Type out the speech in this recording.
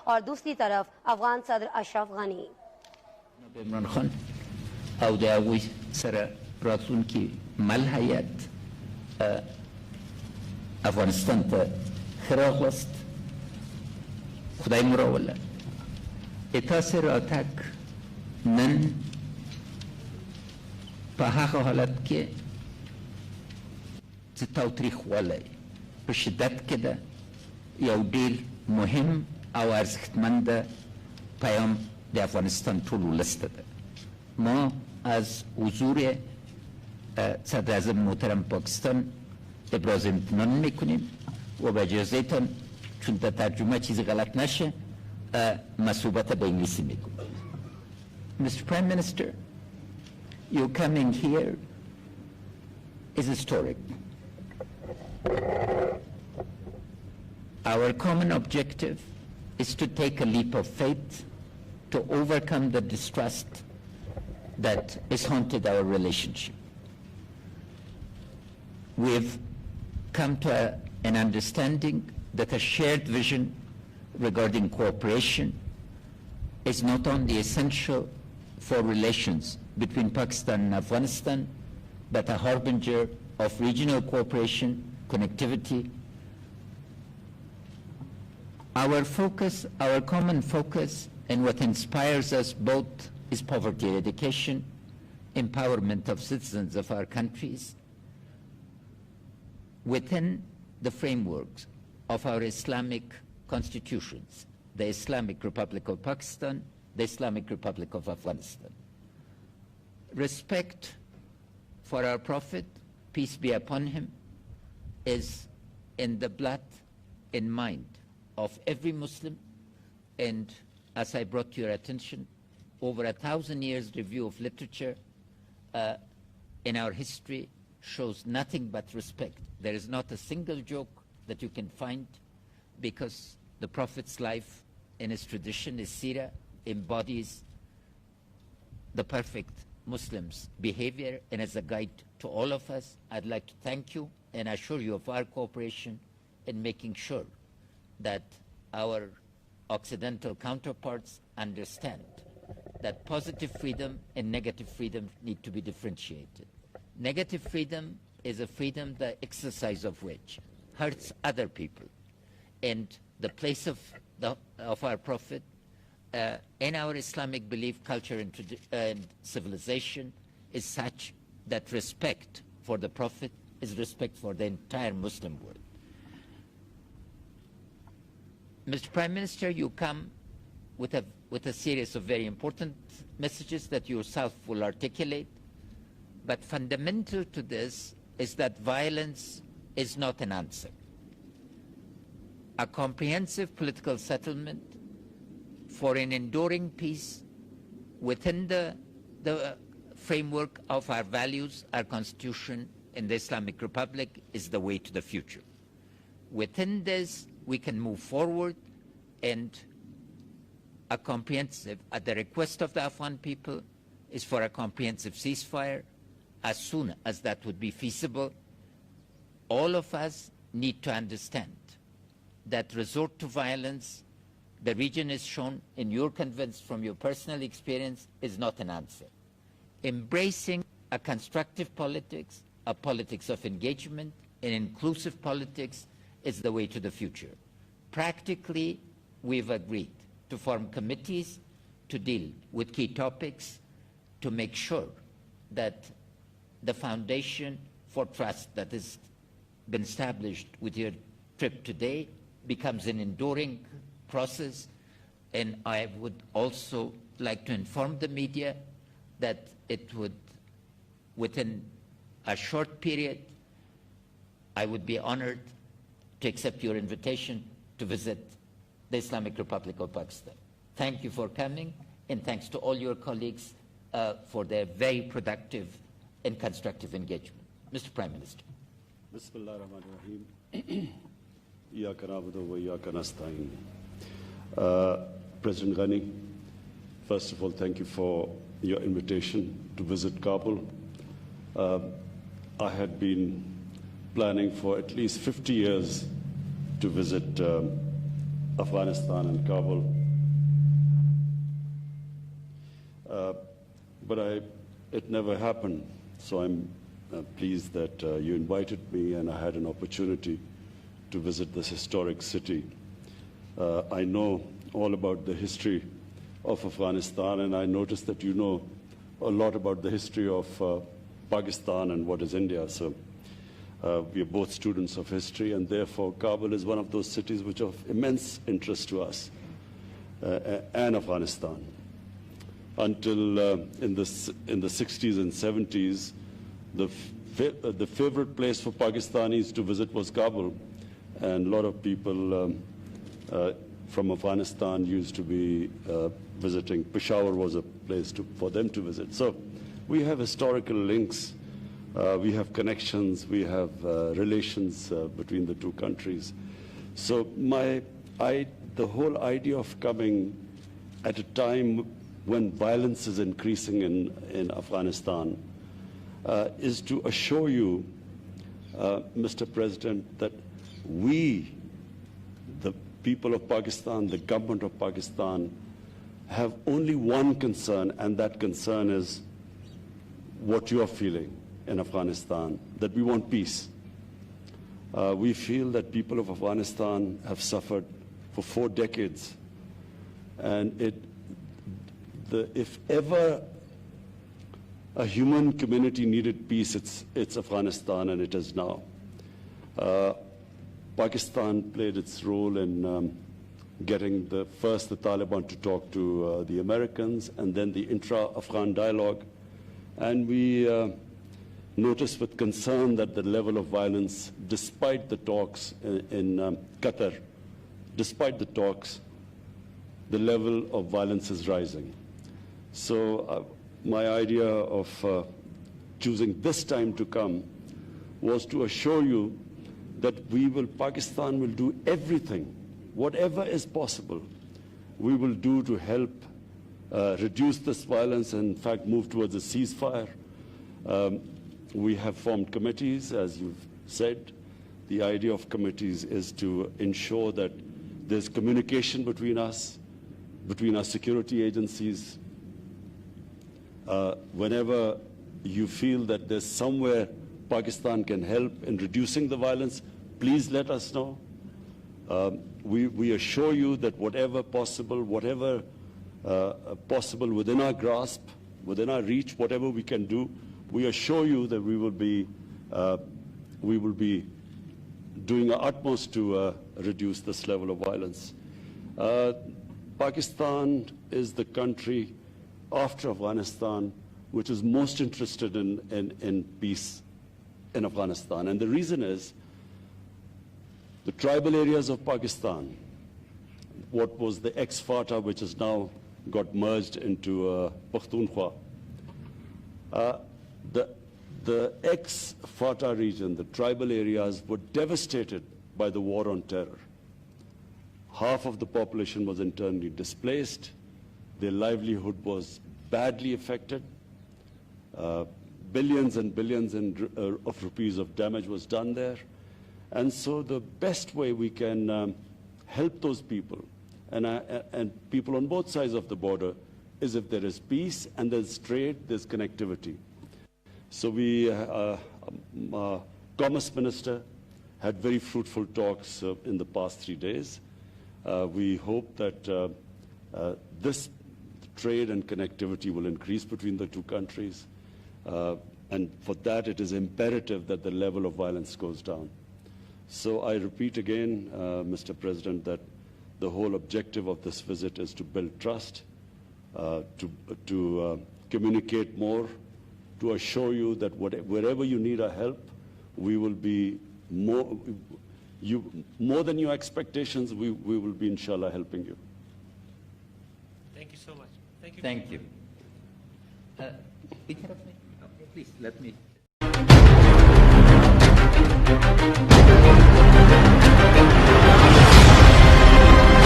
और दूसरी तरफ अफगान सदर Ashraf Ghani Imran Khan او د هغوی سره راتلونکي مل هیات افغانستان ته ښه راغلاست. خدای مو راوله. تاسې راتګ نن په هغه حالت کې چې تاوتریخوالی په شدت کې ده یو ډېر مهم او ارزښتمند پیام د افغانستان ټول ولس ته ده. ما از حضور صدر اعظم محترم پاکستان ابراز امتنان میکنیم و به اجازهتان چون در ترجمه چیزی غلط نشه مصوبت به انگلیسی میگم. Mr. Prime Minister, your coming here is historic. Our common objective is to take a leap of faith to overcome the distrust that has haunted our relationship. We've come to an understanding that a shared vision regarding cooperation is not only essential for relations between Pakistan and Afghanistan, but a harbinger of regional cooperation, connectivity. Our focus, our common focus, and what inspires us both is poverty eradication, empowerment of citizens of our countries within the frameworks of our Islamic constitutions, the Islamic Republic of Pakistan, the Islamic Republic of Afghanistan. Respect for our Prophet, peace be upon him, is in the blood and mind of every Muslim, and as I brought to your attention, over 1,000 years review of literature in our history shows nothing but respect. There is not a single joke that you can find, because the Prophet's life and his tradition, his seerah, embodies the perfect Muslim's behavior, and as a guide to all of us, I'd like to thank you and assure you of our cooperation in making sure that our Occidental counterparts understand that positive freedom and negative freedom need to be differentiated. Negative freedom is a freedom, the exercise of which hurts other people. And the place of our Prophet in our Islamic belief, culture, and civilization is such that respect for the Prophet is respect for the entire Muslim world. Mr. Prime Minister, you come with a series of very important messages that you yourself will articulate, but fundamental to this is that violence is not an answer. A comprehensive political settlement for an enduring peace within the framework of our values, our constitution, and the Islamic Republic is the way to the future. Within this, we can move forward, and a comprehensive, at the request of the Afghan people, is for a comprehensive ceasefire as soon as that would be feasible. All of us need to understand that resort to violence, the region is shown, and you're convinced from your personal experience, is not an answer. Embracing a constructive politics, a politics of engagement, an inclusive politics is the way to the future. Practically, we've agreed to form committees to deal with key topics to make sure that the foundation for trust that has been established with your trip today becomes an enduring process. And I would also like to inform the media that it would, within a short period, I would be honored to accept your invitation to visit the Islamic Republic of Pakistan. Thank you for coming, and thanks to all your colleagues for their very productive and constructive engagement. Mr. Prime Minister. Bismillah ar-Rahman ar-Rahim. Iyaka na'budu wa iyaka nasta'in. President Ghani, first of all, thank you for your invitation to visit Kabul. I had been planning for at least 50 years to visit Afghanistan and Kabul. But it never happened. So I'm pleased that you invited me and I had an opportunity to visit this historic city. I know all about the history of Afghanistan, and I noticed that you know a lot about the history of Pakistan and what is India. So we are both students of history, and therefore Kabul is one of those cities which are of immense interest to us and Afghanistan. Until in the 60s and 70s, the favorite place for Pakistanis to visit was Kabul, and a lot of people from Afghanistan used to be visiting. Peshawar was a place for them to visit. So we have historical links, we have connections, we have relations between the two countries. So the whole idea of coming at a time when violence is increasing in Afghanistan is to assure you, Mr. President, that we, the people of Pakistan, the government of Pakistan, have only one concern, and that concern is what you are feeling in Afghanistan, that we want peace. We feel that people of Afghanistan have suffered for 4 decades, and if ever a human community needed peace, it's Afghanistan, and it is now. Pakistan played its role in getting first the Taliban to talk to the Americans, and then the intra-Afghan dialogue. And we noticed with concern that the level of violence, despite the talks in Qatar, despite the talks, the level of violence is rising. So my idea of choosing this time to come was to assure you that Pakistan will do everything, whatever is possible, we will do to help reduce this violence and, in fact, move towards a ceasefire. We have formed committees, as you've said. The idea of committees is to ensure that there's communication between us, between our security agencies. Whenever you feel that there's somewhere Pakistan can help in reducing the violence, please let us know. We assure you that whatever possible within our grasp, within our reach, whatever we can do, we assure you that we will be doing our utmost to reduce this level of violence. Pakistan is the country after Afghanistan which is most interested in peace in Afghanistan. And the reason is the tribal areas of Pakistan, what was the ex-FATA, which has now got merged into Pakhtunkhwa. The ex-FATA region, the tribal areas, were devastated by the war on terror. Half of the population was internally displaced. Their livelihood was badly affected. Billions and billions of rupees of damage was done there. And so the best way we can help those people and people on both sides of the border is if there is peace and there's trade, there's connectivity. So Commerce Minister had very fruitful talks in the past 3 days. We hope that this trade and connectivity will increase between the two countries. And for that, it is imperative that the level of violence goes down. So I repeat again, Mr. President, that the whole objective of this visit is to build trust, to communicate more, to assure you that wherever you need our help, we will be more than your expectations, we will be, inshallah, helping you. Thank you so much. Thank you. Thank you. Please, let me.